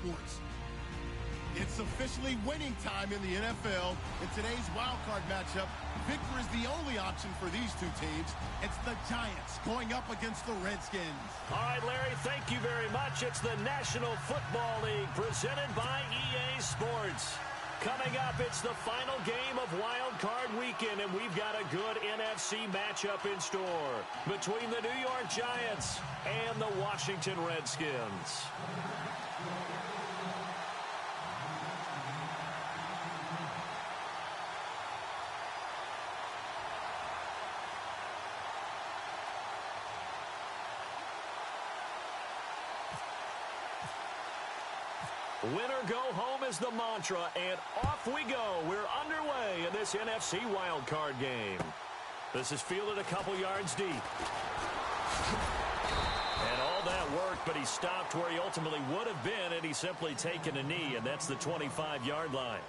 sports. It's officially winning time in the NFL. In today's wildcard matchup, victory is the only option for these two teams. It's the Giants going up against the Redskins. All right, Larry, thank you very much. It's the National Football League presented by EA Sports. Coming up, it's the final game of Wild Card Weekend, and we've got a good NFC matchup in store between the New York Giants and the Washington Redskins. Winner go home is the mantra, and off we go. We're underway in this NFC wildcard game. This is fielded a couple yards deep. And all that worked, but he stopped where he ultimately would have been, and he's simply taken a knee, and that's the 25-yard line.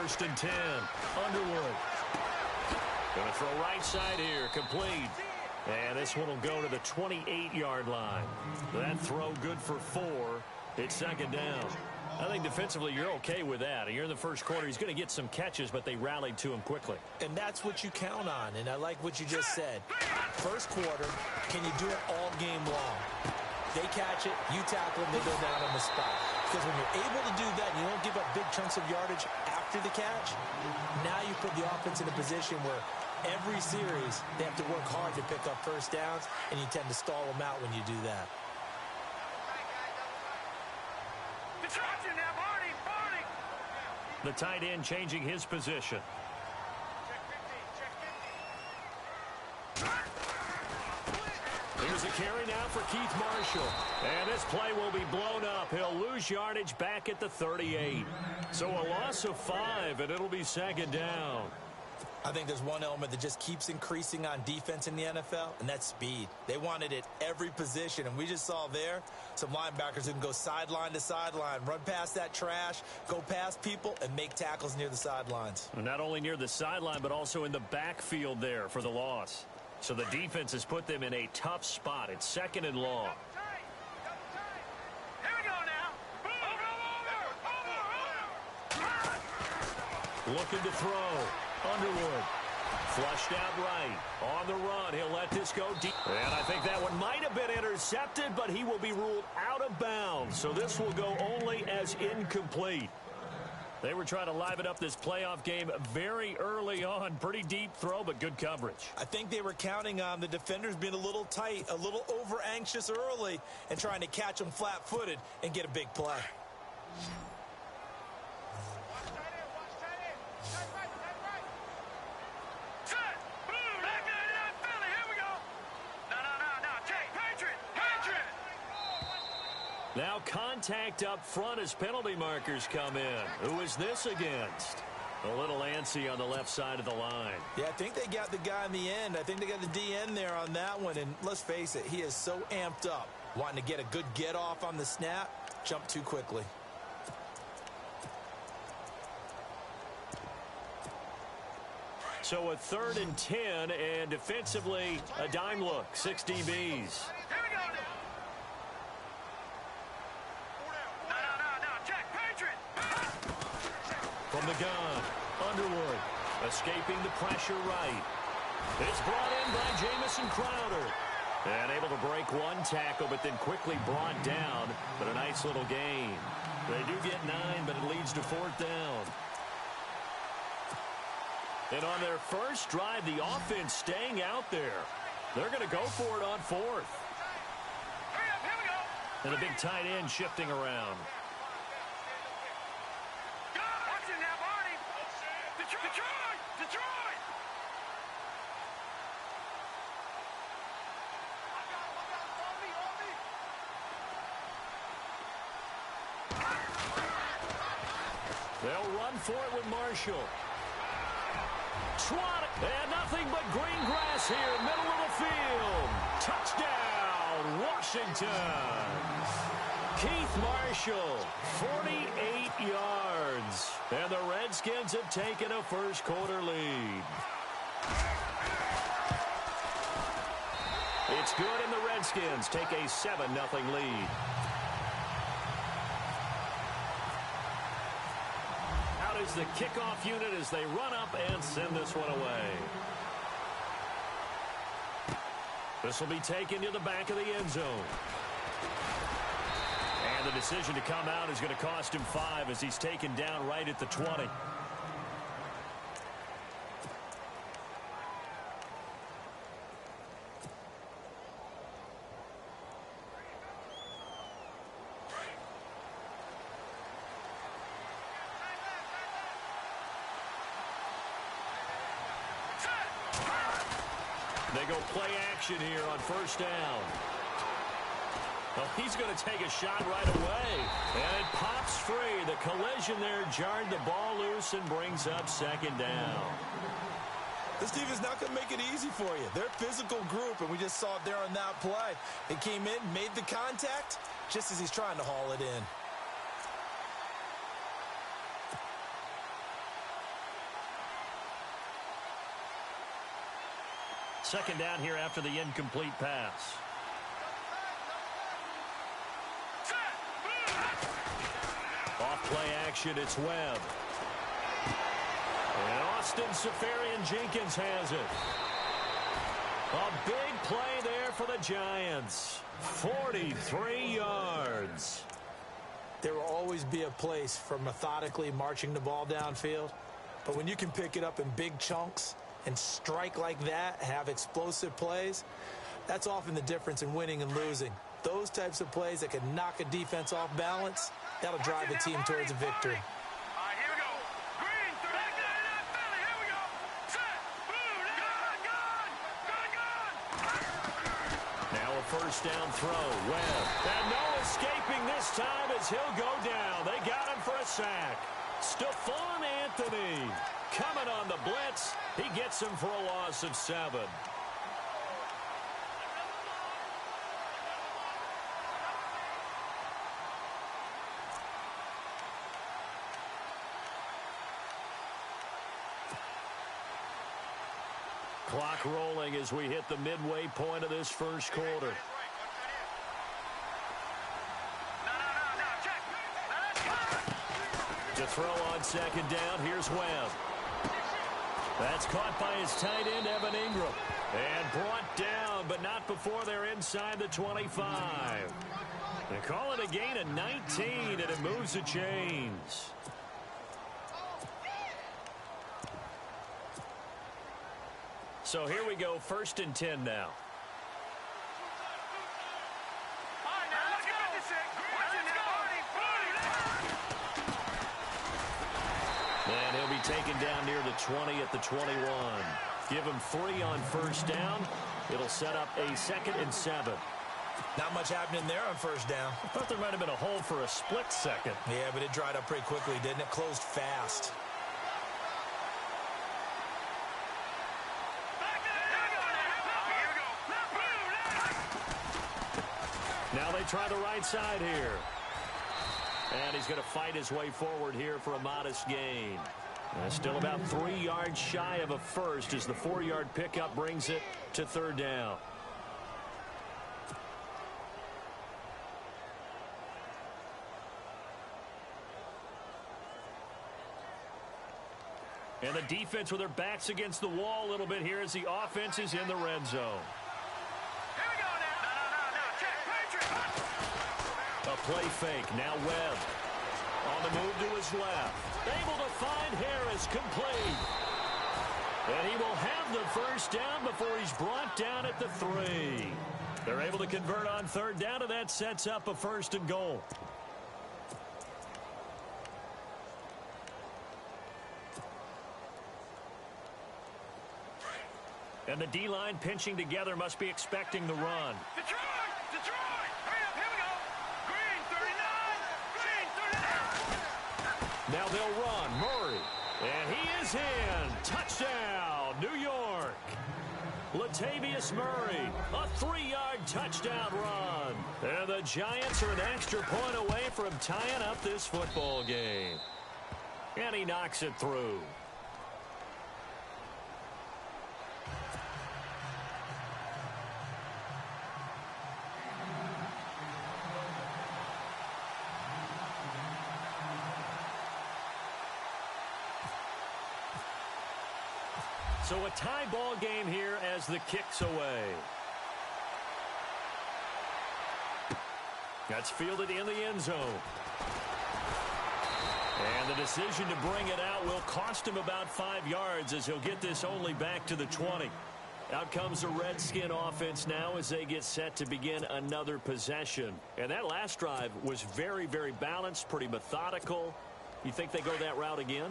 First and 10. Underwood. Going to throw right side here. Complete. And this one will go to the 28-yard line. That throw good for 4. It's second down. I think defensively you're okay with that. You're in the first quarter. He's going to get some catches, but they rallied to him quickly. And that's what you count on. And I like what you just said. First quarter, can you do it all game long? They catch it, you tackle them, they go down on the spot. Because when you're able to do that, you don't give up big chunks of yardage after the catch, now you put the offense in a position where every series they have to work hard to pick up first downs, and you tend to stall them out when you do that. The tight end changing his position. Here's a carry now for Keith Marshall. And this play will be blown up. He'll lose yardage back at the 38. So a loss of 5, and it'll be second down. I think there's one element that just keeps increasing on defense in the NFL, and that's speed. They want it at every position, and we just saw there some linebackers who can go sideline to sideline, run past that trash, go past people, and make tackles near the sidelines. And not only near the sideline, but also in the backfield there for the loss. So the defense has put them in a tough spot. It's second and long. Here we go now. Looking to throw. Underwood. Flushed out right. On the run. He'll let this go deep. And I think that one might have been intercepted, but he will be ruled out of bounds. So this will go only as incomplete. They were trying to liven up this playoff game very early on. Pretty deep throw, but good coverage. I think they were counting on the defenders being a little tight, a little over-anxious early, and trying to catch them flat-footed and get a big play. Now contact up front as penalty markers come in. Who is this against? A little antsy on the left side of the line. Yeah, I think they got the guy in the end. I think they got the DN there on that one. And let's face it, he is so amped up, wanting to get a good get off on the snap, jump too quickly. So a 3rd and 10, and defensively a dime look, 6 DBs. From the gun, Underwood escaping the pressure right. It's brought in by Jamison Crowder. And able to break one tackle, but then quickly brought down. But a nice little gain. They do get 9, but it leads to 4th down. And on their first drive, the offense staying out there. They're going to go for it on 4th. Hurry up, here we go. And the big tight end shifting around. Detroit! They'll run for it with Marshall. Swat it. And nothing but green grass here, middle of the field. Touchdown, Washington. Keith Marshall, 48 yards. And the Redskins have taken a first-quarter lead. It's good, and the Redskins take a 7-0 lead. Out is the kickoff unit as they run up and send this one away. This will be taken to the back of the end zone. And the decision to come out is going to cost him 5 as he's taken down right at the 20. They go play action here on first down. Oh, he's going to take a shot right away. And it pops free. The collision there jarred the ball loose and brings up second down. This team is not going to make it easy for you. They're a physical group, and we just saw it there on that play. They came in, made the contact, just as he's trying to haul it in. Second down here after the incomplete pass. Off play action, it's Webb. And Austin Safarian-Jenkins has it. A big play there for the Giants. 43 yards. There will always be a place for methodically marching the ball downfield. But when you can pick it up in big chunks and strike like that, have explosive plays, that's often the difference in winning and losing. Those types of plays that can knock a defense off balance, that'll drive a team towards a victory. All right, here we go. Green, back to that Philly. Here we go. Set. Boom. Gun. Now a first down throw. Webb. And no escaping this time as he'll go down. They got him for a sack. Stephon Anthony coming on the blitz. He gets him for a loss of 7. Clock rolling as we hit the midway point of this first quarter. To throw on second down, here's Webb. That's caught by his tight end, Evan Ingram. And brought down, but not before they're inside the 25. They call it a gain of 19, and it moves the chains. So here we go, 1st and 10 now. And he'll be taken down near the 20 at the 21. Give him 3 on first down. It'll set up a 2nd and 7. Not much happening there on first down. I thought there might have been a hole for a split second. Yeah, but it dried up pretty quickly, didn't it? Closed fast. Now they try the right side here. And he's going to fight his way forward here for a modest gain. Still about 3 yards shy of a first as the 4-yard pickup brings it to 3rd down. And the defense with their backs against the wall a little bit here as the offense is in the red zone. A play fake. Now Webb. On the move to his left. Able to find Harris complete. And he will have the first down before he's brought down at the 3. They're able to convert on 3rd down, and that sets up a 1st and goal. And the D-line pinching together must be expecting the run. Detroit! Hurry up, here we go. Green, 39. Green, 39. Now they'll run. Murray. And he is in. Touchdown, New York. Latavius Murray, a 3-yard touchdown run. And the Giants are an extra point away from tying up this football game. And he knocks it through. So a tie ball game here as the kick's away. That's fielded in the end zone. And the decision to bring it out will cost him about 5 yards as he'll get this only back to the 20. Out comes the Redskin offense now as they get set to begin another possession. And that last drive was very, very balanced, pretty methodical. You think they go that route again?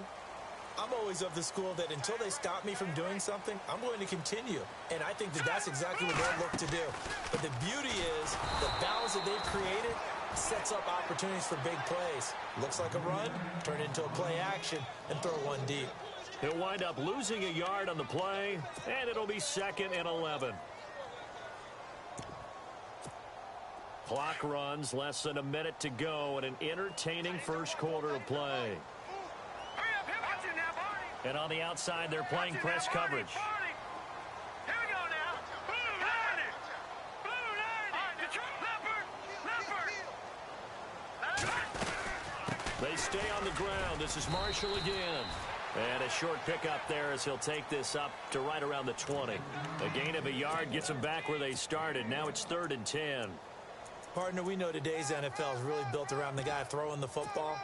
I'm always of the school that until they stop me from doing something, I'm going to continue. And I think that that's exactly what they'll look to do. But the beauty is the balance that they've created sets up opportunities for big plays. Looks like a run, turn it into a play action, and throw one deep. He'll wind up losing a yard on the play, and it'll be 2nd and 11. Clock runs, less than a minute to go, and an entertaining first quarter of play. And on the outside, they're playing press coverage. Here we go now. Blue line it. Blue line it. They stay on the ground. This is Marshall again. And a short pickup there as he'll take this up to right around the 20. A gain of a yard gets them back where they started. Now it's 3rd and 10. Partner, we know today's NFL is really built around the guy throwing the football.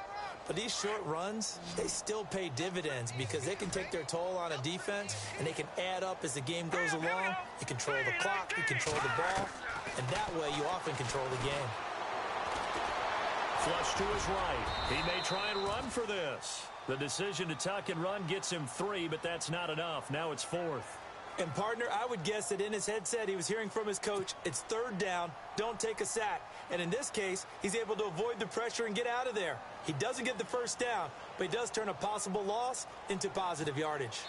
But these short runs, they still pay dividends because they can take their toll on a defense and they can add up as the game goes along. You control the clock, you control the ball, and that way you often control the game. Flush to his right. He may try and run for this. The decision to tuck and run gets him 3, but that's not enough. Now it's 4th. And, partner, I would guess that in his headset he was hearing from his coach, it's 3rd down, don't take a sack. And in this case, he's able to avoid the pressure and get out of there. He doesn't get the first down, but he does turn a possible loss into positive yardage.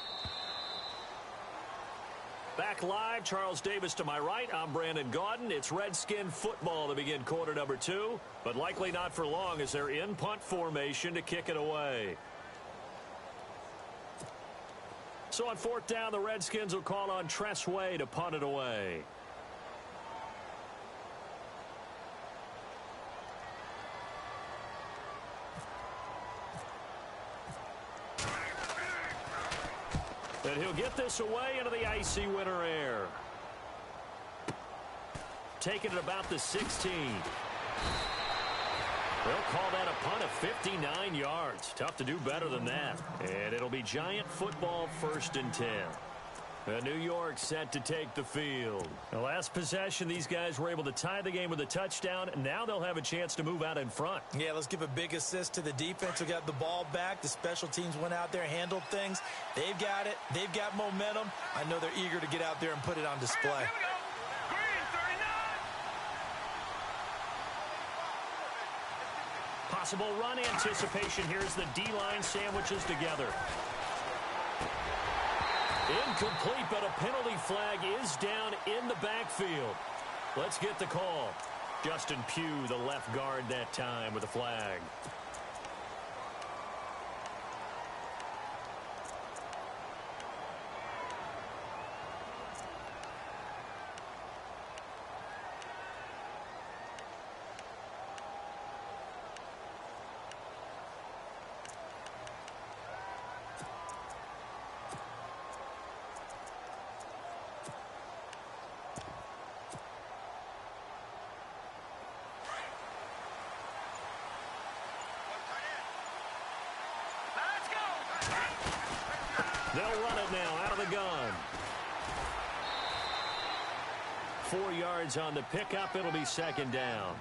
Back live, Charles Davis to my right. I'm Brandon Gaudin. It's Redskin football to begin quarter number 2, but likely not for long as they're in punt formation to kick it away. So on 4th down, the Redskins will call on Tress Way to punt it away. And he'll get this away into the icy winter air. Taking it about the 16. They'll call that a punt of 59 yards. Tough to do better than that. And it'll be Giant football 1st and 10. New York set to take the field. The last possession, these guys were able to tie the game with a touchdown. Now they'll have a chance to move out in front. Yeah, let's give a big assist to the defense who got the ball back. The special teams went out there, handled things. They've got it. They've got momentum. I know they're eager to get out there and put it on display. Here we go. Green 39. Possible run anticipation. Here's the D-line sandwiches together. Incomplete, but a penalty flag is down in the backfield. Let's get the call. Justin Pugh, the left guard that time with the flag. They'll run it now out of the gun. 4 yards on the pickup. It'll be 2nd down.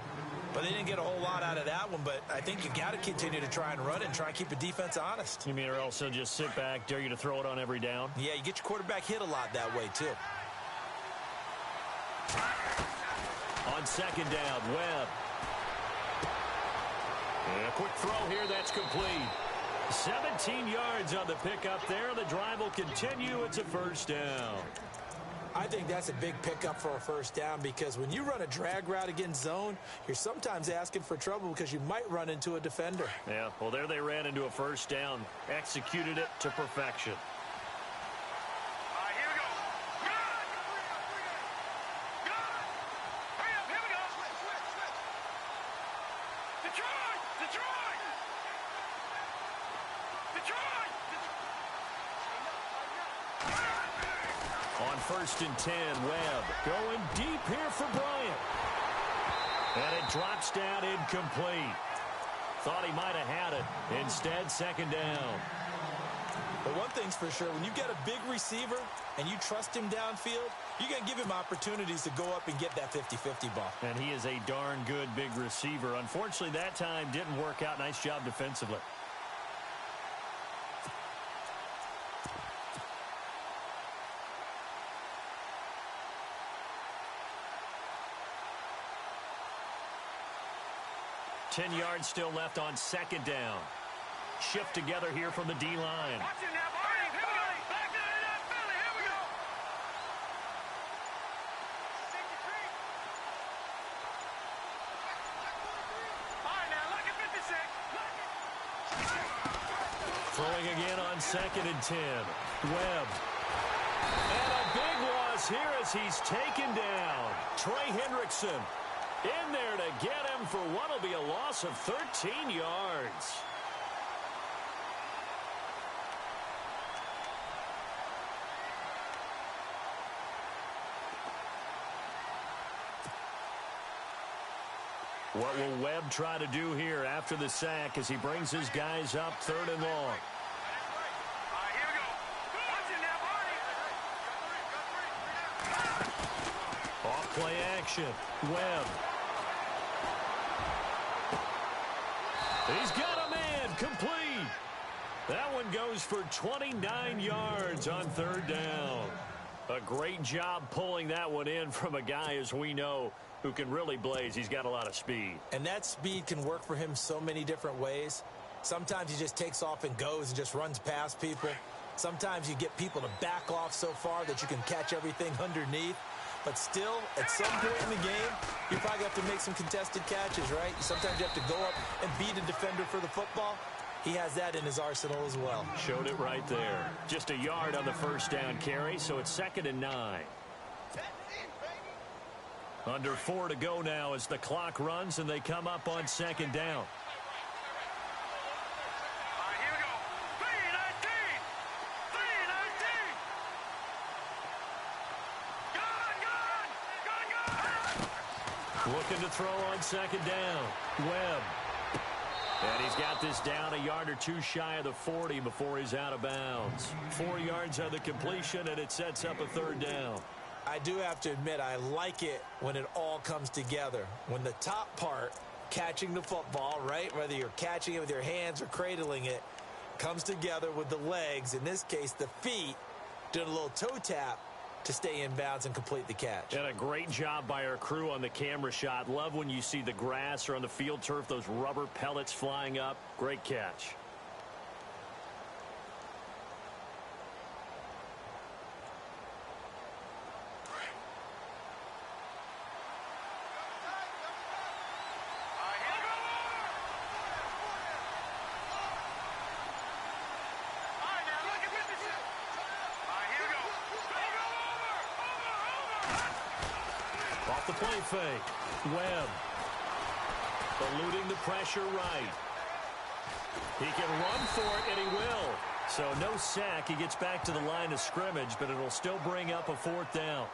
But they didn't get a whole lot out of that one, but I think you got to continue to try and run it and try and keep the defense honest. You mean or else they'll just sit back, dare you to throw it on every down? Yeah, you get your quarterback hit a lot that way, too. On 2nd down, Webb. And a quick throw here, that's complete. 17 yards on the pickup there. The drive will continue. It's a first down. I think that's a big pickup for a first down because when you run a drag route against zone, you're sometimes asking for trouble because you might run into a defender. Yeah, well, there they ran into a first down. Executed it to perfection. All right, here we go. Good. Good. Hurry up, here we go. Detroit! Detroit! Detroit! On 1st and 10, Webb going deep here for Bryant. And it drops down incomplete. Thought he might have had it. Instead, second down. But one thing's for sure, when you get a big receiver and you trust him downfield, you're going to give him opportunities to go up and get that 50-50 ball. And he is a darn good big receiver. Unfortunately, that time didn't work out. Nice job defensively. Ten yards still left on second down. Shift together here from the D-line. Watch it now, Barney. Here we go. Back to that Philly. Here we go. All right, now, look at 56. Throwing again on 2nd and 10. Webb. And a big loss here as he's taken down. Trey Hendrickson in there to get him for what will be a loss of 13 yards. What will Webb try to do here after the sack as he brings his guys up 3rd and long? All right, here we go. Watch it now, Barney. Off play action. Webb. He's got a man complete. That one goes for 29 yards on 3rd down. A great job pulling that one in from a guy, as we know, who can really blaze. He's got a lot of speed. And that speed can work for him so many different ways. Sometimes he just takes off and goes and just runs past people. Sometimes you get people to back off so far that you can catch everything underneath. But still, at some point in the game, you probably have to make some contested catches, right? Sometimes you have to go up and beat a defender for the football. He has that in his arsenal as well. Showed it right there. Just a yard on the first down carry, so it's 2nd and 9. Under 4 to go now as the clock runs and they come up on 2nd down. All right, here we go. 319. 319. Gone. Looking to throw on 2nd down. Webb. And he's got this down a yard or two shy of the 40 before he's out of bounds. 4 yards on the completion, and it sets up a 3rd down. I do have to admit, I like it when it all comes together. When the top part, catching the football, right, whether you're catching it with your hands or cradling it, comes together with the legs, in this case the feet, doing a little toe tap to stay in bounds and complete the catch. And a great job by our crew on the camera shot. Love when you see the grass or on the field turf, those rubber pellets flying up. Great catch. Off the play fake. Webb. Eluding the pressure right. He can run for it, and he will. So no sack. He gets back to the line of scrimmage, but it'll still bring up a 4th down.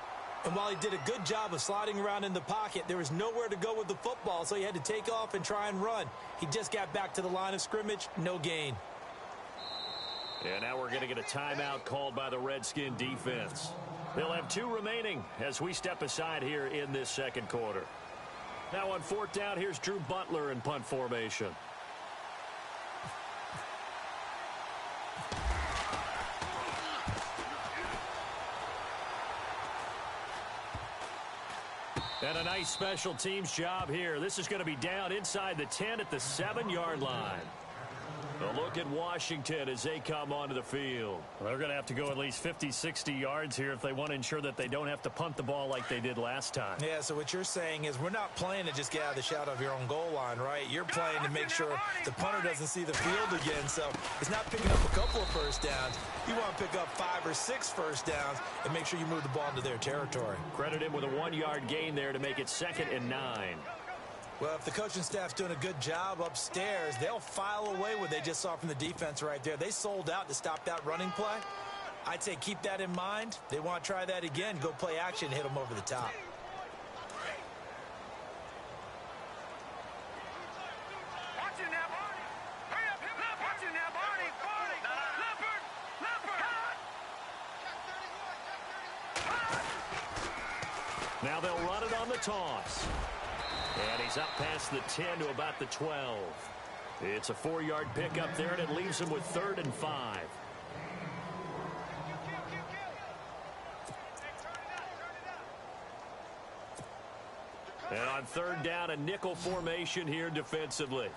And while he did a good job of sliding around in the pocket, there was nowhere to go with the football, so he had to take off and try and run. He just got back to the line of scrimmage, no gain. And now we're going to get a timeout called by the Redskin defense. They'll have 2 remaining as we step aside here in this 2nd quarter. Now on 4th down, here's Drew Butler in punt formation. And a nice special teams job here. This is going to be down inside the 10 at the 7-yard line. A look at Washington as they come onto the field. Well, they're going to have to go at least 50, 60 yards here if they want to ensure that they don't have to punt the ball like they did last time. Yeah, so what you're saying is we're not playing to just get out of the shadow of your own goal line, right? You're playing to make sure the punter doesn't see the field again. So it's not picking up a couple of first downs. You want to pick up 5 or 6 first downs and make sure you move the ball into their territory. Credit him with a 1-yard gain there to make it 2nd and 9. Well, if the coaching staff's doing a good job upstairs, they'll file away what they just saw from the defense right there. They sold out to stop that running play. I'd say keep that in mind. They want to try that again, go play action, hit them over the top. Watching now, Barney. Hurry up, watching now, Barney. Leopard. Now they'll run it on the toss. And he's up past the 10 to about the 12. It's a 4-yard pickup there, and it leaves him with 3rd and 5. And on 3rd down, a nickel formation here defensively.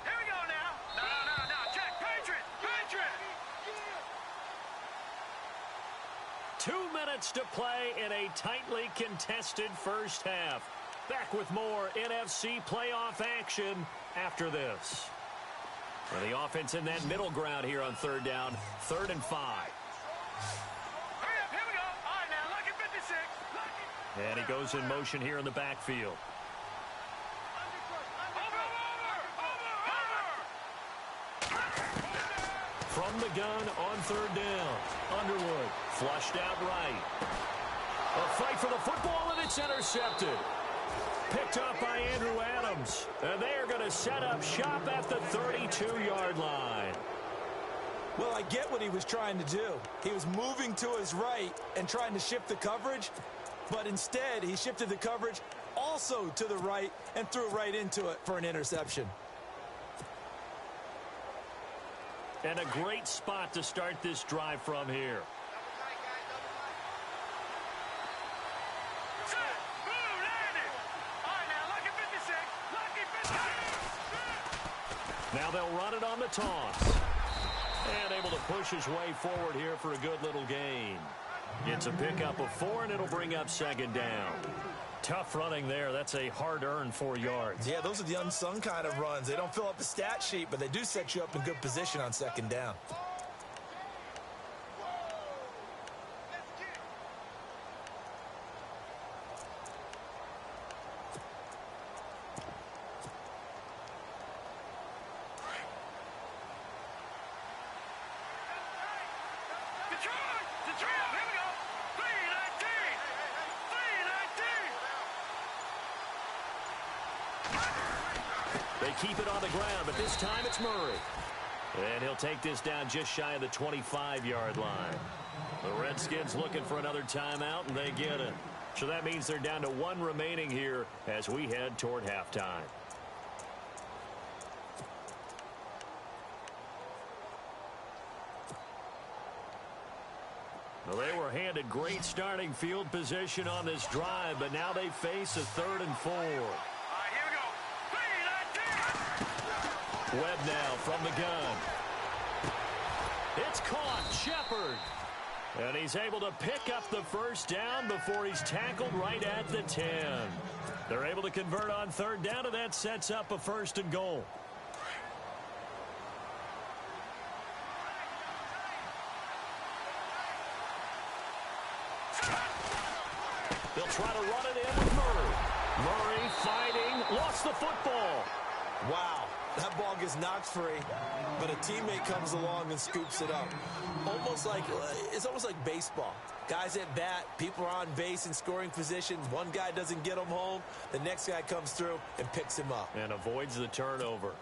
Here we go now. No. Check. Patriot. 2 minutes to play in a tightly contested first half. Back with more NFC playoff action after this. And the offense in that middle ground here on 3rd down, 3rd and 5. Hurry up, here we go. All right, now, lucky 56. Lucky. And he goes in motion here in the backfield. From the gun on 3rd down. Underwood flushed out right. A fight for the football, and it's intercepted. Picked up by Andrew Adams. And they are going to set up shop at the 32-yard line. Well, I get what he was trying to do. He was moving to his right and trying to shift the coverage, but instead he shifted the coverage also to the right and threw right into it for an interception. And a great spot to start this drive from here. Now they'll run it on the toss. And able to push his way forward here for a good little gain. It's a pickup of 4, and it'll bring up 2nd down. Tough running there. That's a hard-earned 4 yards. Yeah, those are the unsung kind of runs. They don't fill up the stat sheet, but they do set you up in good position on 2nd down. Detroit, here we go. 3-19. They keep it on the ground, but this time it's Murray. And he'll take this down just shy of the 25-yard line. The Redskins looking for another timeout, and they get it. So that means they're down to 1 remaining here as we head toward halftime. Well, they were handed great starting field position on this drive, but now they face a 3rd and 4. All right, here we go. 3-19. Webb now from the gun. It's caught. Shepard. And he's able to pick up the first down before he's tackled right at the 10. They're able to convert on 3rd down, and that sets up a 1st and goal. They'll try to run it in with Murray. Murray fighting, lost the football. Wow, that ball gets knocked free, but a teammate comes along and scoops it up. It's almost like baseball. Guys at bat, people are on base in scoring position. One guy doesn't get him home. The next guy comes through and picks him up. And avoids the turnover.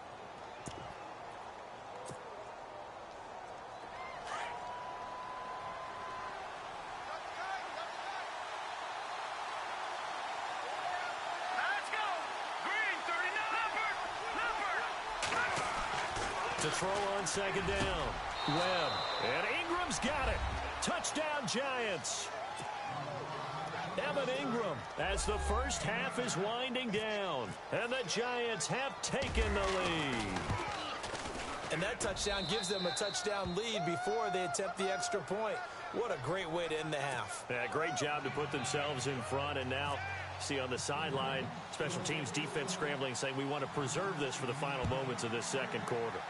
To throw on 2nd down. Webb. And Ingram's got it. Touchdown, Giants. Evan Ingram as the first half is winding down. And the Giants have taken the lead. And that touchdown gives them a touchdown lead before they attempt the extra point. What a great way to end the half. Yeah, great job to put themselves in front. And now, see on the sideline, special teams defense scrambling, saying we want to preserve this for the final moments of this second quarter.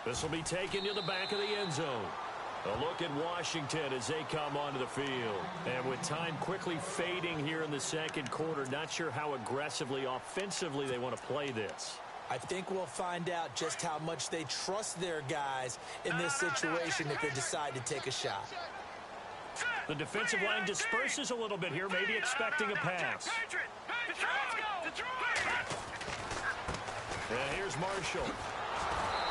This will be taken to the back of the end zone. A look at Washington as they come onto the field. And with time quickly fading here in the second quarter, not sure how aggressively, offensively they want to play this. I think we'll find out just how much they trust their guys in this situation if they decide to take a shot. The defensive line disperses a little bit here, maybe expecting a pass. And here's Marshall.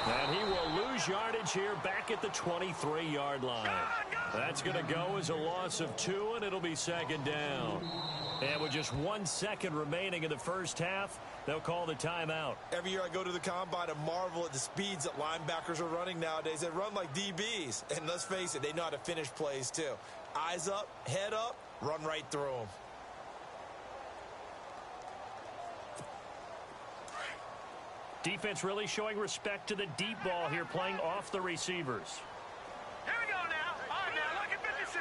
And he will lose yardage here back at the 23-yard line. That's going to go as a loss of 2, and it'll be second down. And with just 1 second remaining in the first half, they'll call the timeout. Every year I go to the combine and marvel at the speeds that linebackers are running nowadays. They run like DBs. And let's face it, they know how to finish plays too. Eyes up, head up, run right through them. Defense really showing respect to the deep ball here, playing off the receivers. Here we go now. All right, now, look at 56.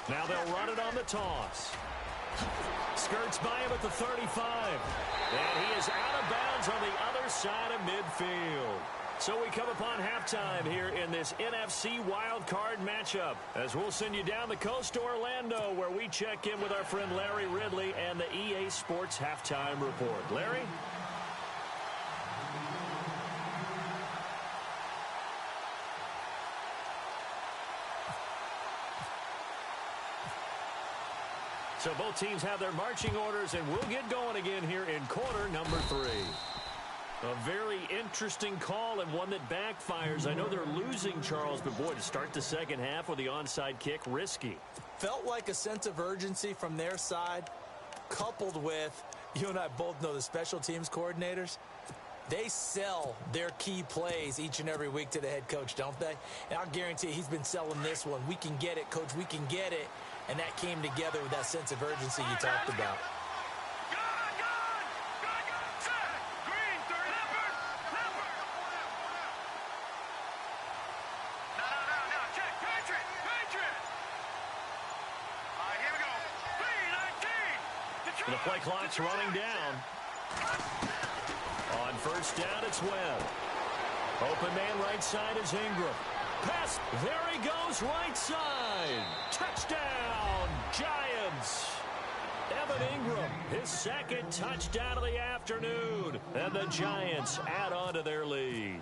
Now they'll run it on the toss. Skirts by him at the 35. And he is out of bounds on the other side of midfield. So we come upon halftime here in this NFC wildcard matchup, as we'll send you down the coast to Orlando, where we check in with our friend Larry Ridley and the EA Sports Halftime Report. Larry? So both teams have their marching orders, and we'll get going again here in quarter number 3. A very interesting call and one that backfires. I know they're losing, Charles, but boy, to start the second half with the onside kick, risky. Felt like a sense of urgency from their side, coupled with, you and I both know the special teams coordinators, they sell their key plays each and every week to the head coach, don't they? And I'll guarantee you he's been selling this one. We can get it, coach, we can get it. And that came together with that sense of urgency you talked about. The play clock's running down. On first down, it's Webb. Open man right side is Ingram. Pass. There he goes right side. Touchdown, Giants. Evan Ingram, his second touchdown of the afternoon. And the Giants add on to their lead.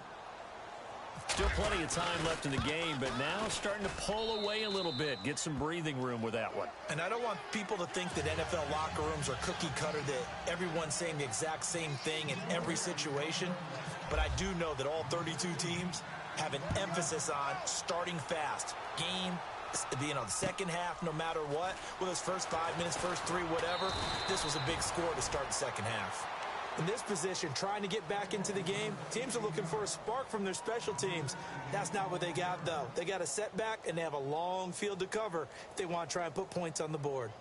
Still plenty of time left in the game, but now starting to pull away a little bit. Get some breathing room with that one. And I don't want people to think that NFL locker rooms are cookie cutter, that everyone's saying the exact same thing in every situation. But I do know that all 32 teams have an emphasis on starting fast. Game, the second half, no matter what, whether it's first 5 minutes, first 3, whatever, this was a big score to start the second half. In this position, trying to get back into the game, teams are looking for a spark from their special teams. That's not what they got, though. They got a setback, and they have a long field to cover if they want to try and put points on the board.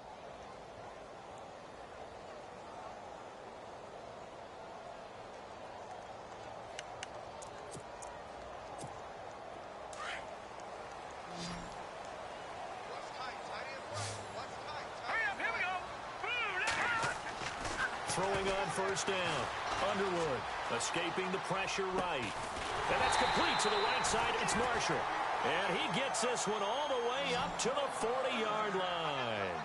Throwing on first down. Underwood escaping the pressure right. And that's complete to the right side. It's Marshall. And he gets this one all the way up to the 40-yard line.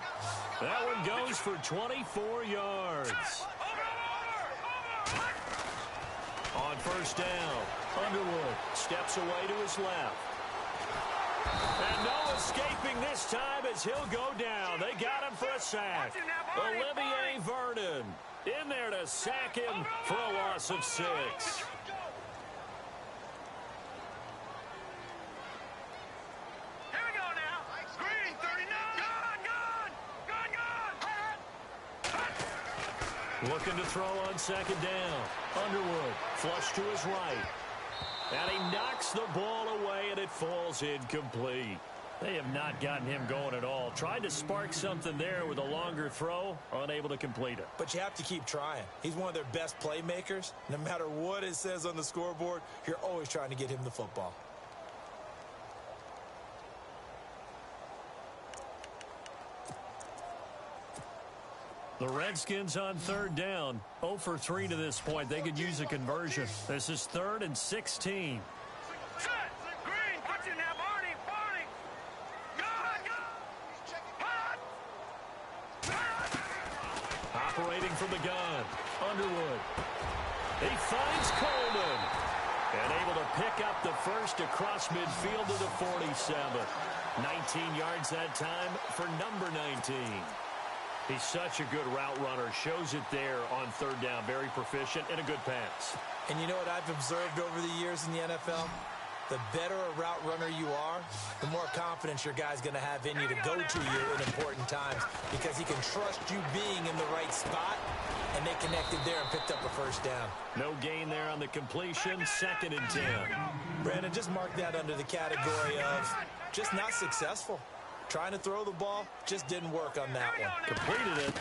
That one goes for 24 yards. On first down, Underwood steps away to his left. And no escaping this time as he'll go down. They got him for a sack. Olivier Vernon in there to sack him for a loss of 6. Here we go now. Green, 39. Gone. Looking to throw on second down. Underwood flush to his right. And he knocks the ball away, and it falls incomplete. They have not gotten him going at all. Tried to spark something there with a longer throw, unable to complete it. But you have to keep trying. He's one of their best playmakers. No matter what it says on the scoreboard, you're always trying to get him the football. The Redskins on third down. 0 for 3 to this point. They could use a conversion. This is 3rd and 16. Set. Green. Watch it now, Barney. Barney. Operating from the gun. Underwood. He finds Coleman. And able to pick up the first across midfield to the 47. 19 yards that time for number 19. He's such a good route runner. Shows it there on third down. Very proficient and a good pass. And you know what I've observed over the years in the NFL? The better a route runner you are, the more confidence your guy's going to have in you to go to you in important times because he can trust you being in the right spot, and they connected there and picked up a first down. No gain there on the completion. 2nd and 10. Brandon, just mark that under the category of just not successful. Trying to throw the ball, just didn't work on that one. Completed it.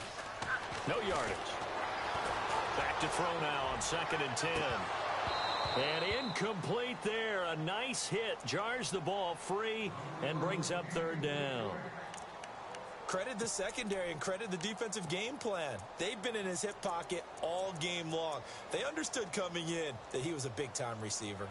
No yardage. Back to throw now on 2nd and 10. And incomplete there. A nice hit. Jars the ball free and brings up third down. Credit the secondary and credit the defensive game plan. They've been in his hip pocket all game long. They understood coming in that he was a big-time receiver.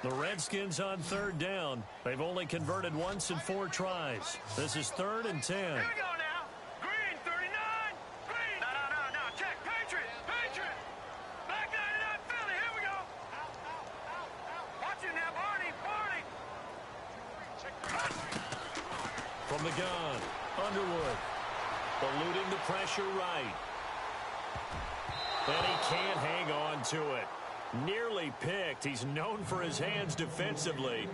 The Redskins on third down. They've only converted once in 4 tries. This is 3rd and 10. Here we go now. Green, 39. Green. No. Check. Patriot. Back 99, Philly. Here we go. Watch it now, Barney. From the gun, Underwood. Eluding the pressure right. And he can't hang on to it. Nearly picked. He's known for his hands defensively,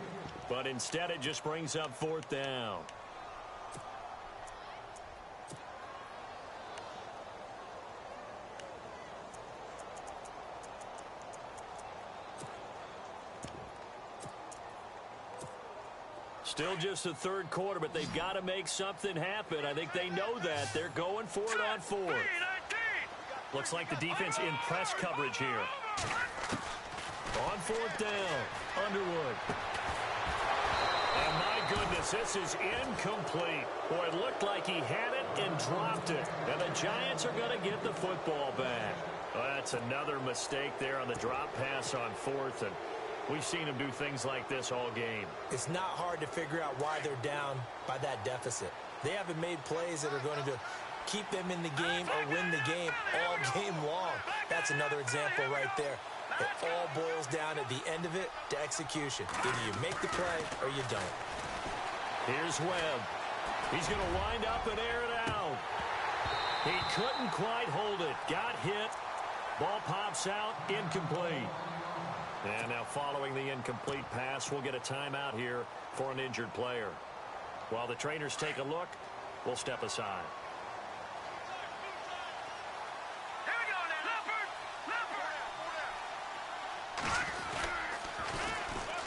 but instead it just brings up 4th down. Still just the 3rd quarter, but they've got to make something happen. I think they know that. They're going for it on 4th. Looks like the defense in press coverage here. On 4th down, Underwood. And my goodness, this is incomplete. Boy, it looked like he had it and dropped it. And the Giants are going to get the football back. Well, that's another mistake there on the drop pass on 4th. And we've seen him do things like this all game. It's not hard to figure out why they're down by that deficit. They haven't made plays that are going to keep them in the game or win the game all game long. That's another example right there. It all boils down at the end of it to execution. Either you make the play or you don't. Here's Webb. He's going to wind up and air it out. He couldn't quite hold it. Got hit. Ball pops out. Incomplete. And now following the incomplete pass, we'll get a timeout here for an injured player. While the trainers take a look, we'll step aside.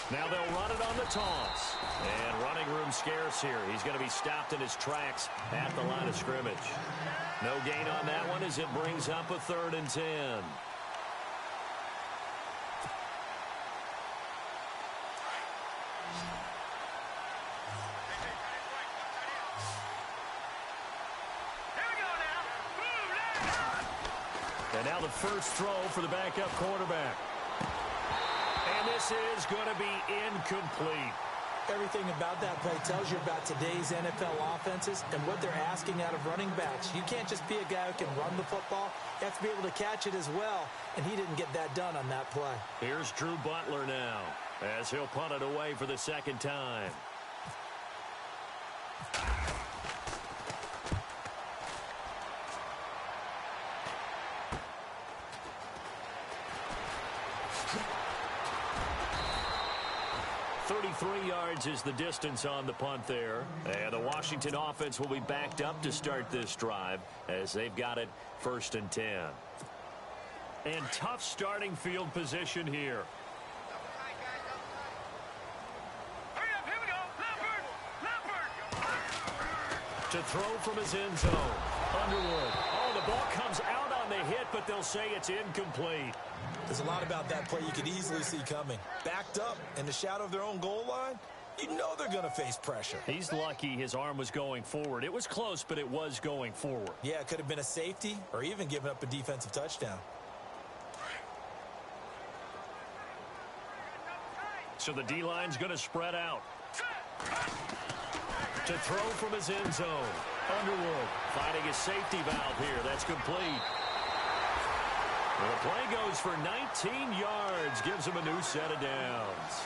Now they'll run it on the toss. And running room scarce here. He's going to be stopped in his tracks at the line of scrimmage. No gain on that one as it brings up a 3rd and 10. And now the first throw for the backup quarterback. And this is going to be incomplete. Everything about that play tells you about today's NFL offenses and what they're asking out of running backs. You can't just be a guy who can run the football. You have to be able to catch it as well, and he didn't get that done on that play. Here's Drew Butler now as he'll punt it away for the 2nd time. Three yards is the distance on the punt there. And the Washington offense will be backed up to start this drive as they've got it 1st and 10. And tough starting field position here. To throw from his end zone. Underwood. Oh, the ball comes out on the hit, but they'll say it's incomplete. There's a lot about that play you could easily see coming. Backed up in the shadow of their own goal line, you know they're going to face pressure. He's lucky his arm was going forward. It was close, but it was going forward. Yeah, it could have been a safety or even given up a defensive touchdown. So the D-line's going to spread out. To throw from his end zone. Underwood finding his safety valve here. That's complete. And the play goes for 19 yards. Gives him a new set of downs.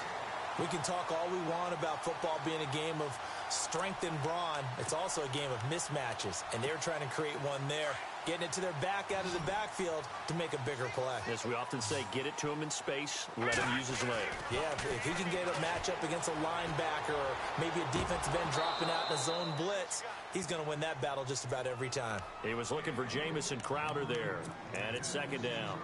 We can talk all we want about football being a game of strength and brawn. It's also a game of mismatches, and they're trying to create one there, getting it to their back out of the backfield to make a bigger play. As we often say, get it to him in space, let him use his leg. Yeah, if he can get a matchup against a linebacker or maybe a defensive end dropping out in a zone blitz, he's going to win that battle just about every time. He was looking for Jamison Crowder there, and it's second down.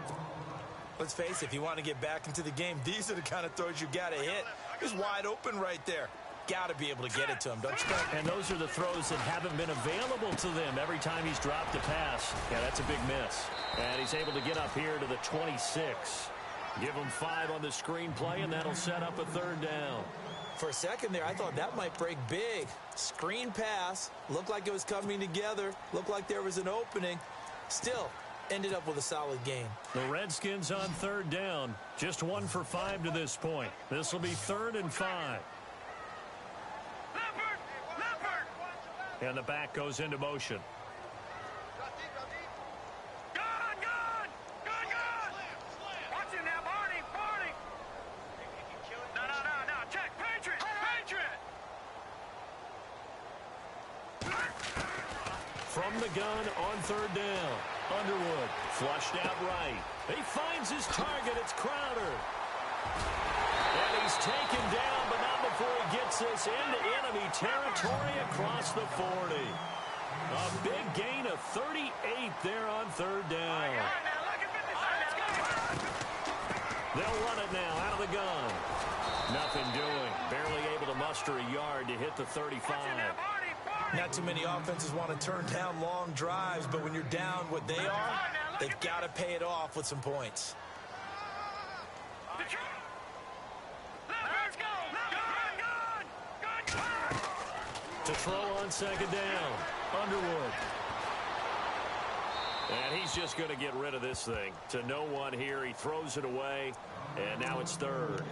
Let's face it, if you want to get back into the game, these are the kind of throws you got to hit. He's wide open right there. Got to be able to get it to him, don't you think? And those are the throws that haven't been available to them every time he's dropped a pass. Yeah, that's a big miss. And he's able to get up here to the 26. Give him 5 on the screen play, and that'll set up a third down. For a second there, I thought that might break big. Screen pass. Looked like it was coming together. Looked like there was an opening. Still, ended up with a solid game. The Redskins on third down. Just 1 for 5 to this point. This will be 3rd and 5. And the back goes into motion. Gun! Watch it now, Barney! No, check! Patriot! From the gun on third down. Underwood flushed out right. He finds his target. It's Crowder. And he's taken down, but not before he gets this into enemy territory across the 40. A big gain of 38 there on third down. They'll run it now out of the gun. Nothing doing. Barely able to muster a yard to hit the 35. Not too many offenses want to turn down long drives, but when you're down what they are, they've got to pay it off with some points. To throw on second down. Underwood. And he's just going to get rid of this thing. To no one here. He throws it away. And now it's third.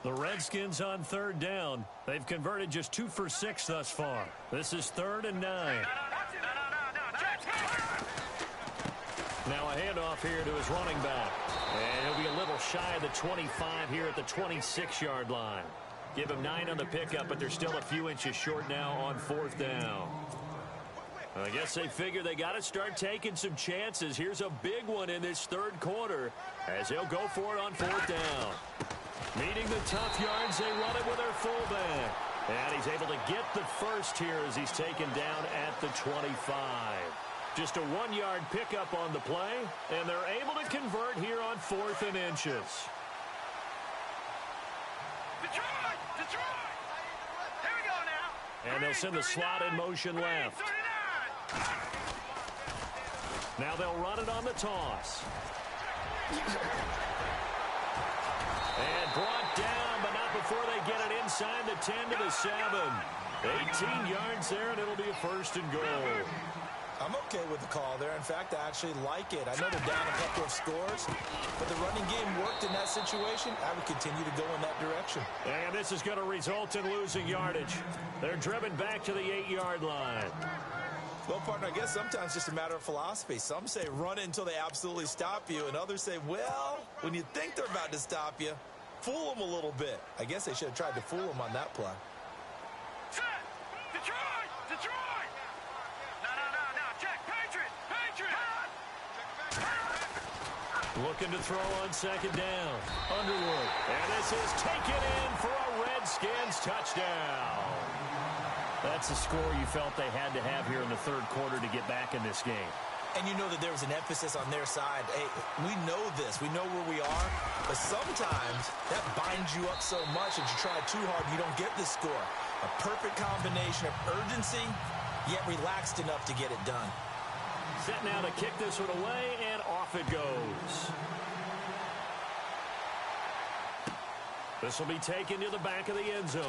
The Redskins on third down. They've converted just 2 for 6 thus far. This is 3rd and 9. Now a handoff here to his running back. And he'll be a little shy of the 25 here at the 26-yard line. Give him 9 on the pickup, but they're still a few inches short now on 4th down. I guess they figure they got to start taking some chances. Here's a big one in this third quarter as they'll go for it on 4th down. Meeting the tough yards, they run it with their fullback. And he's able to get the first here as he's taken down at the 25. Just a 1-yard pickup on the play, and they're able to convert here on 4th and inches. Detroit! Here we go now. And they'll send the slot in motion left. Now they'll run it on the toss. And brought down, but not before they get it inside the 10 to the 7. 18 yards there, and it'll be a 1st and goal. I'm okay with the call there. In fact, I actually like it. I know they're down a couple of scores, but the running game worked in that situation. I would continue to go in that direction. And this is going to result in losing yardage. They're driven back to the 8-yard line. Well, partner, I guess sometimes it's just a matter of philosophy. Some say run it until they absolutely stop you, and others say, well, when you think they're about to stop you, fool them a little bit. I guess they should have tried to fool them on that play. Detroit! No, check, Patriot! Looking to throw on second down. Underwood. And this is taken in for a Redskins touchdown. That's the score you felt they had to have here in the third quarter to get back in this game. And you know that there was an emphasis on their side. Hey, we know this. We know where we are. But sometimes that binds you up so much that you try too hard, you don't get the score. A perfect combination of urgency, yet relaxed enough to get it done. Set now to kick this one away, and off it goes. This will be taken to the back of the end zone.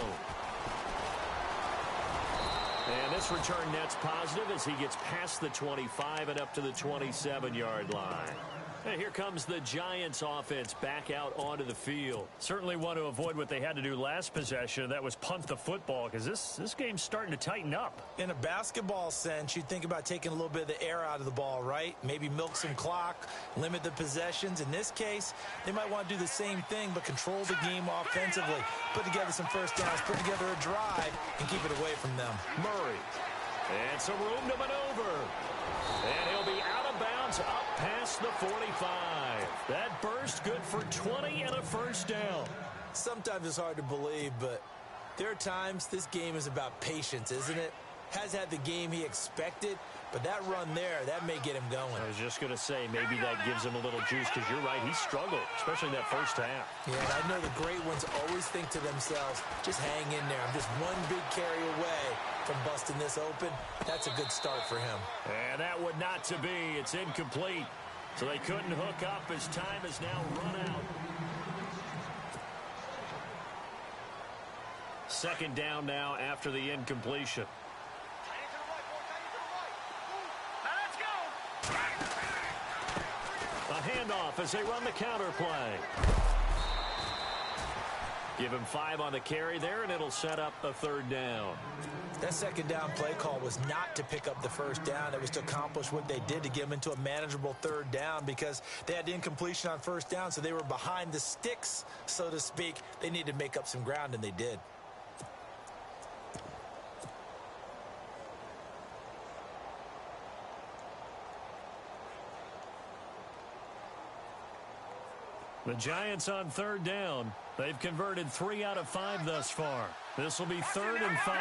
And this return net's positive as he gets past the 25 and up to the 27-yard line. And here comes the Giants offense back out onto the field. Certainly want to avoid what they had to do last possession. That was punt the football, because this game's starting to tighten up. In a basketball sense, you think about taking a little bit of the air out of the ball, right? Maybe milk some clock, limit the possessions. In this case, they might want to do the same thing, but control the game offensively. Put together some first downs, put together a drive, and keep it away from them. Murray. And some room to maneuver. And he'll be out of bounds up past the 45. That burst good for 20 and a first down. Sometimes it's hard to believe, but there are times this game is about patience, isn't it? Has had the game he expected, but that run there, that may get him going. I was just going to say, maybe that gives him a little juice, because you're right, he struggled, especially in that first half. Yeah, and I know the great ones always think to themselves, just hang in there. I'm just one big carry away from busting this open. That's a good start for him. And that would not to be. It's incomplete. So they couldn't hook up as time has now run out. Second down now after the incompletion. A handoff as they run the counter play. Give him 5 on the carry there, and it'll set up a third down. That second down play call was not to pick up the first down. It was to accomplish what they did, to get them into a manageable third down, because they had the incompletion on first down, so they were behind the sticks, so to speak. They needed to make up some ground, and they did. The Giants on third down. They've converted 3 out of 5 thus far. This will be 3rd and 5.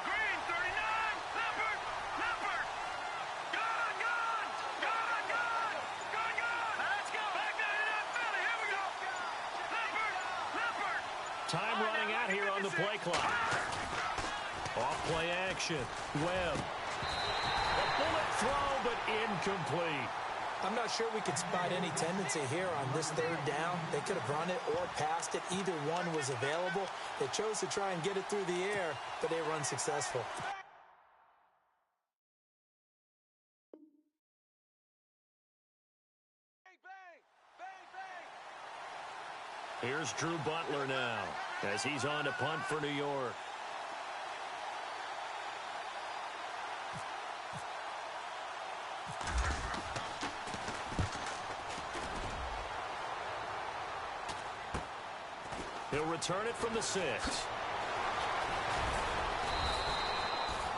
Green, 39, Leopard, Leopard. Gone. Let's go. Back 99, Philly. Here we go. Leopard. Time running out here on the play clock. Off play action. Webb. A bullet throw, but incomplete. I'm not sure we could spot any tendency here on this third down. They could have run it or passed it. Either one was available. They chose to try and get it through the air, but they were unsuccessful. Here's Drew Butler now as he's on to punt for New York. He'll return it from the 6.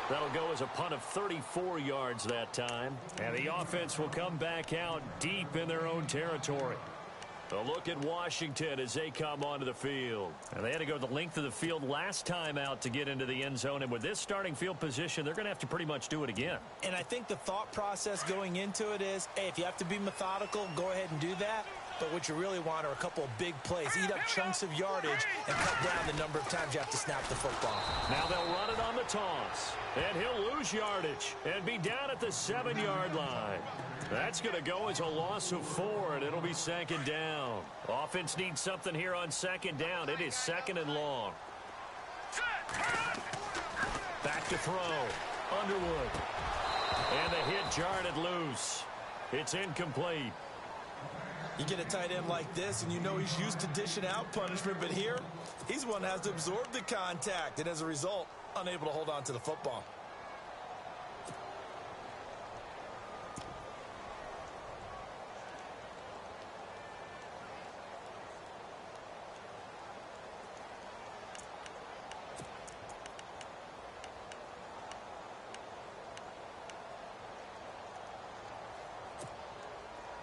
That'll go as a punt of 34 yards that time. And the offense will come back out deep in their own territory. A look at Washington as they come onto the field. And they had to go the length of the field last time out to get into the end zone. And with this starting field position, they're going to have to pretty much do it again. And I think the thought process going into it is, hey, if you have to be methodical, go ahead and do that. But what you really want are a couple of big plays. Eat up chunks of yardage and cut down the number of times you have to snap the football. Now they'll run it on the toss. And he'll lose yardage and be down at the 7-yard line. That's going to go as a loss of 4, and it'll be second down. Offense needs something here on second down. It is second and long. Back to throw. Underwood. And the hit jarred it loose. It's incomplete. You get a tight end like this, and you know he's used to dishing out punishment, but here, he's one that has to absorb the contact, and as a result, unable to hold on to the football.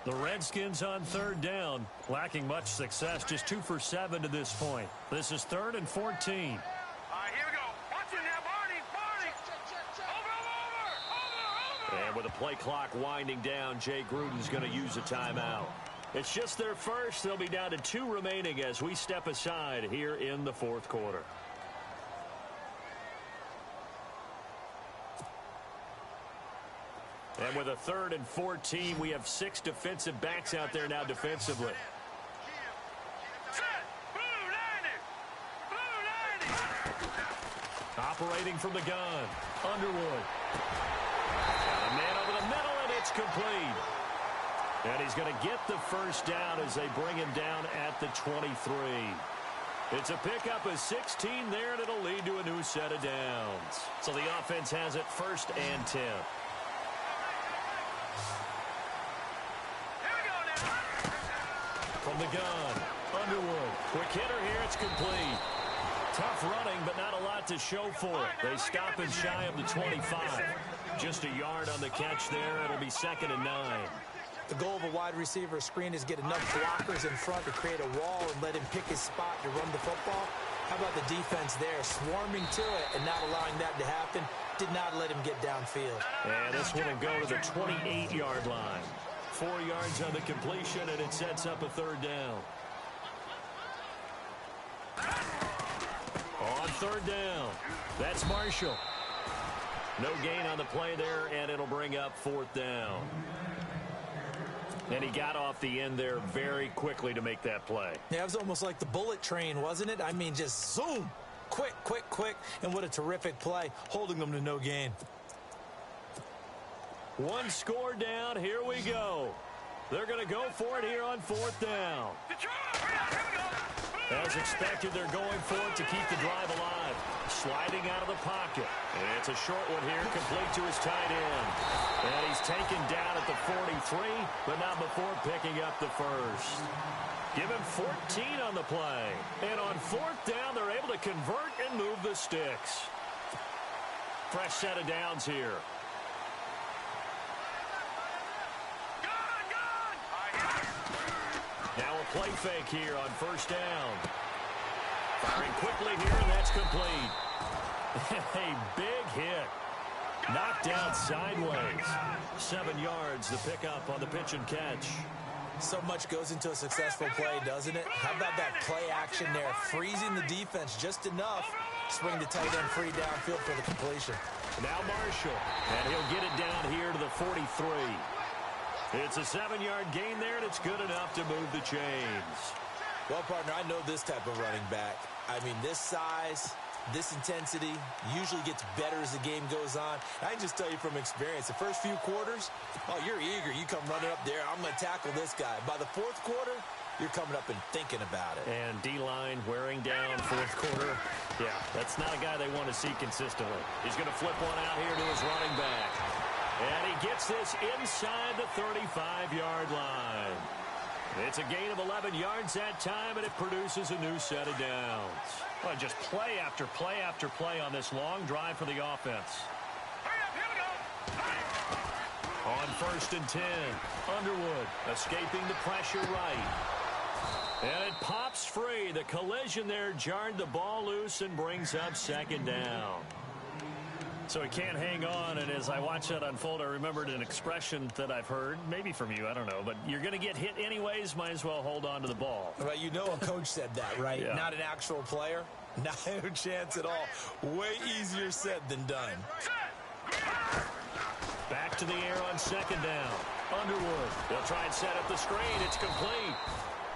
The Redskins on third down, lacking much success, just 2 for 7 to this point. This is 3rd and 14. All right, here we go. Watch it now, Barney. And with the play clock winding down, Jay Gruden's going to use a timeout. It's just their first. They'll be down to 2 remaining as we step aside here in the fourth quarter. And with a 3rd and 14, we have 6 defensive backs out there now defensively. Operating from the gun, Underwood. Got a man over the middle, and it's complete. And he's going to get the first down as they bring him down at the 23. It's a pickup of 16 there, and it'll lead to a new set of downs. So the offense has it 1st and 10. From the gun, Underwood. Quick hitter here, it's complete. Tough running, but not a lot to show for it. They stop him shy of the 25. Just a yard on the catch there. It'll be 2nd and 9. The goal of a wide receiver screen is get enough blockers in front to create a wall and let him pick his spot to run the football. How about the defense there, swarming to it and not allowing that to happen? Did not let him get downfield. And this one will go to the 28-yard line. 4 yards on the completion, and it sets up a 3rd down. On 3rd down, that's Marshall. No gain on the play there, and it'll bring up 4th down. And he got off the end there very quickly to make that play. Yeah, it was almost like the bullet train, wasn't it? I mean, just zoom. Quick, quick, quick. And what a terrific play, holding them to no gain. 1 score down. Here we go. They're going to go for it here on 4th down. As expected, they're going for it to keep the drive alive. Sliding out of the pocket. And it's a short one here, complete to his tight end. And he's taken down at the 43, but not before picking up the first. Give him 14 on the play. And on 4th down, they're able to convert and move the sticks. Fresh set of downs here. Now a play fake here on 1st down. Firing quickly here, and that's complete. A big hit. Knocked down sideways. 7 yards, the pickup on the pitch and catch. So much goes into a successful play, doesn't it? How about that play action there? Freezing the defense just enough. Swing the tight end free downfield for the completion. Now Marshall, and he'll get it down here to the 43. It's a 7-yard gain there, and it's good enough to move the chains. Well, partner, I know this type of running back. I mean, this size, this intensity usually gets better as the game goes on. I can just tell you from experience, the first few quarters, oh, you're eager. You come running up there. I'm going to tackle this guy. By the 4th quarter, you're coming up and thinking about it. And D-line wearing down 4th quarter. Yeah, that's not a guy they want to see consistently. He's going to flip one out here to his running back. And he gets this inside the 35-yard line. It's a gain of 11 yards that time, and it produces a new set of downs. Well, just play after play after play on this long drive for the offense. On 1st and 10, Underwood escaping the pressure right. And it pops free. The collision there jarred the ball loose and brings up 2nd down. So he can't hang on, and as I watch that unfold, I remembered an expression that I've heard, maybe from you, I don't know, but you're going to get hit anyways, might as well hold on to the ball. Well, you know a coach said that, right? Yeah. Not an actual player. Not a chance at all. Way easier said than done. Back to the air on 2nd down. Underwood, they'll try and set up the screen. It's complete.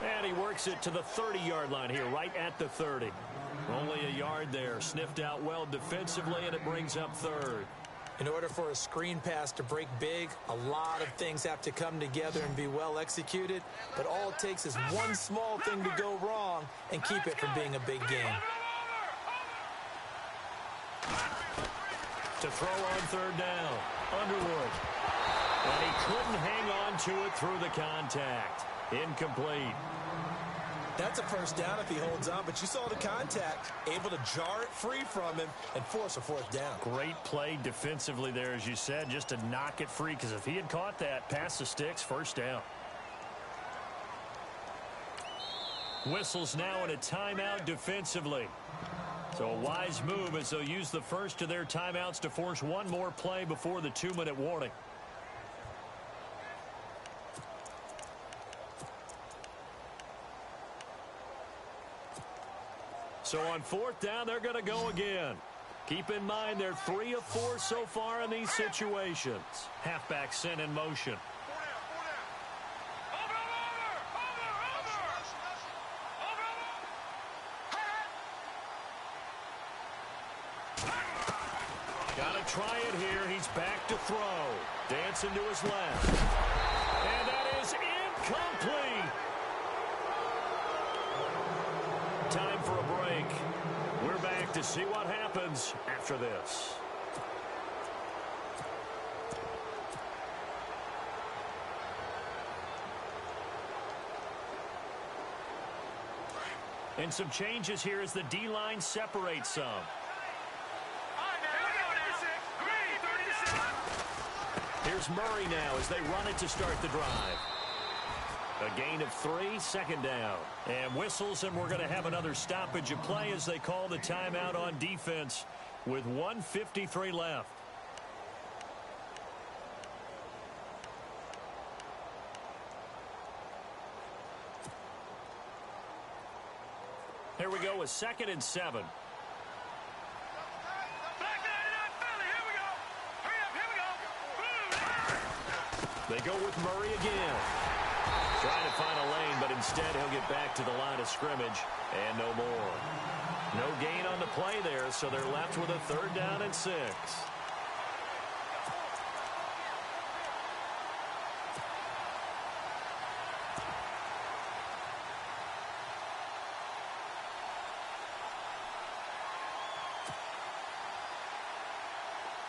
And he works it to the 30-yard line here, right at the 30. Only a yard there. Sniffed out well defensively, and it brings up 3rd. In order for a screen pass to break big, a lot of things have to come together and be well executed. But all it takes is one small thing to go wrong and keep it from being a big game. To throw on 3rd down, Underwood. And he couldn't hang on to it through the contact. Incomplete. That's a 1st down if he holds on, but you saw the contact, able to jar it free from him and force a 4th down. Great play defensively there, as you said, just to knock it free, because if he had caught that, past the sticks, 1st down. Whistles now in a timeout defensively. So a wise move as they'll use the first of their timeouts to force one more play before the 2-minute warning. So on 4th down, they're going to go again. Keep in mind they're 3 of 4 so far in these situations. Halfback sent in motion. Got to try it here. He's back to throw. Dancing to his left. And that is incomplete. Time for a break. We're back to see what happens after this. And some changes here as the D-line separates some. Here's Murray now as they run it to start the drive. A gain of 3, 2nd down. And whistles, and we're going to have another stoppage of play as they call the timeout on defense with 1:53 left. Here we go with 2nd and 7. They go with Murray again. Trying to find a lane, but instead he'll get back to the line of scrimmage and no more. No gain on the play there, so they're left with a 3rd down and 6.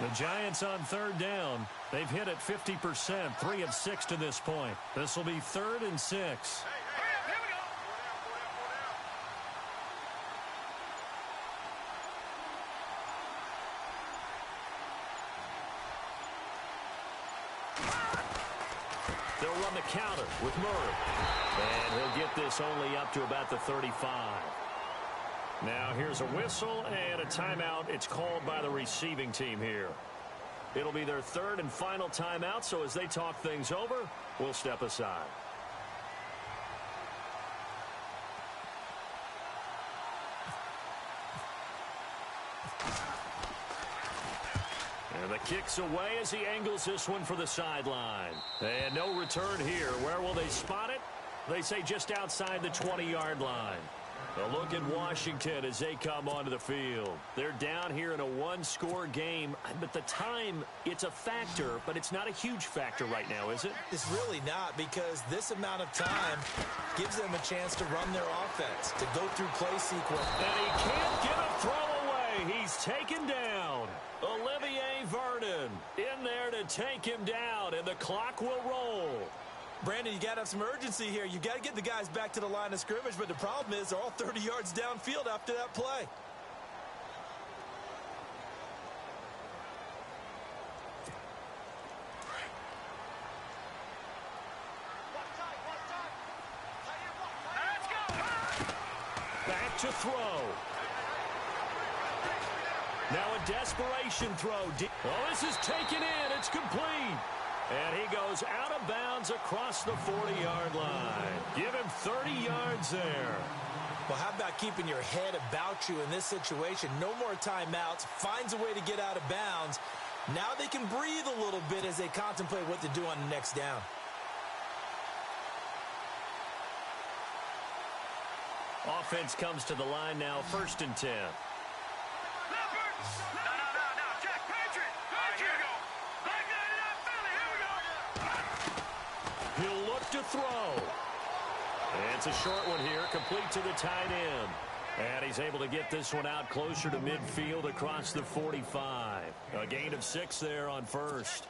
The Giants on 3rd down. They've hit it 50%, 3 of 6 to this point. This will be 3rd and 6. They'll run the counter with Murray. And he'll get this only up to about the 35. Now here's a whistle and a timeout. It's called by the receiving team here. It'll be their 3rd and final timeout, so as they talk things over, we'll step aside. And the kick's away as he angles this one for the sideline. And no return here. Where will they spot it? They say just outside the 20-yard line. A look at Washington as they come onto the field. They're down here in a 1-score game, but the time, it's a factor, but it's not a huge factor right now, is it? It's really not, because this amount of time gives them a chance to run their offense, to go through play sequence. And he can't get a throw away. He's taken down. Olivier Vernon in there to take him down, and the clock will roll. Brandon, you got to have some urgency here. You got to get the guys back to the line of scrimmage, but the problem is they're all 30 yards downfield after that play. Back to throw. Now a desperation throw. Oh, this is taken in. It's complete. And he goes out of bounds across the 40-yard line. Give him 30 yards there. Well, how about keeping your head about you in this situation? No more timeouts. Finds a way to get out of bounds. Now they can breathe a little bit as they contemplate what to do on the next down. Offense comes to the line now, 1st and 10. He'll look to throw. And it's a short one here, complete to the tight end. And he's able to get this one out closer to midfield across the 45. A gain of 6 there on 1st.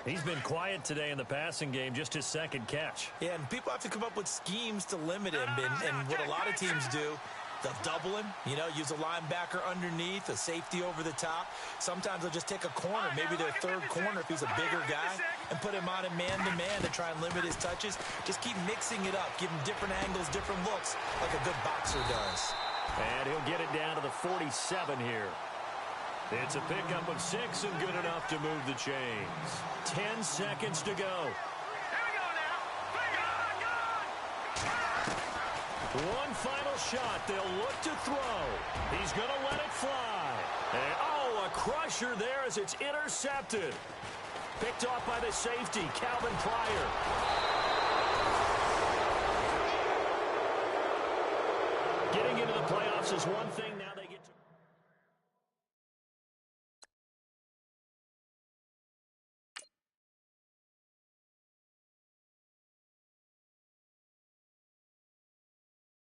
He's been quiet today in the passing game, just his 2nd catch. Yeah, and people have to come up with schemes to limit him. And what a lot of teams do, they'll double him, use a linebacker underneath, a safety over the top. Sometimes they'll just take a corner, maybe their 3rd corner if he's a bigger guy, and put him on a man-to-man to try and limit his touches. Just keep mixing it up, give him different angles, different looks, like a good boxer does. And he'll get it down to the 47 here. It's a pickup of 6 and good enough to move the chains. 10 seconds to go. Here we go now. One final shot. They'll look to throw. He's going to let it fly. And, oh, a crusher there as it's intercepted. Picked off by the safety, Calvin Pryor. Getting into the playoffs is one thing now.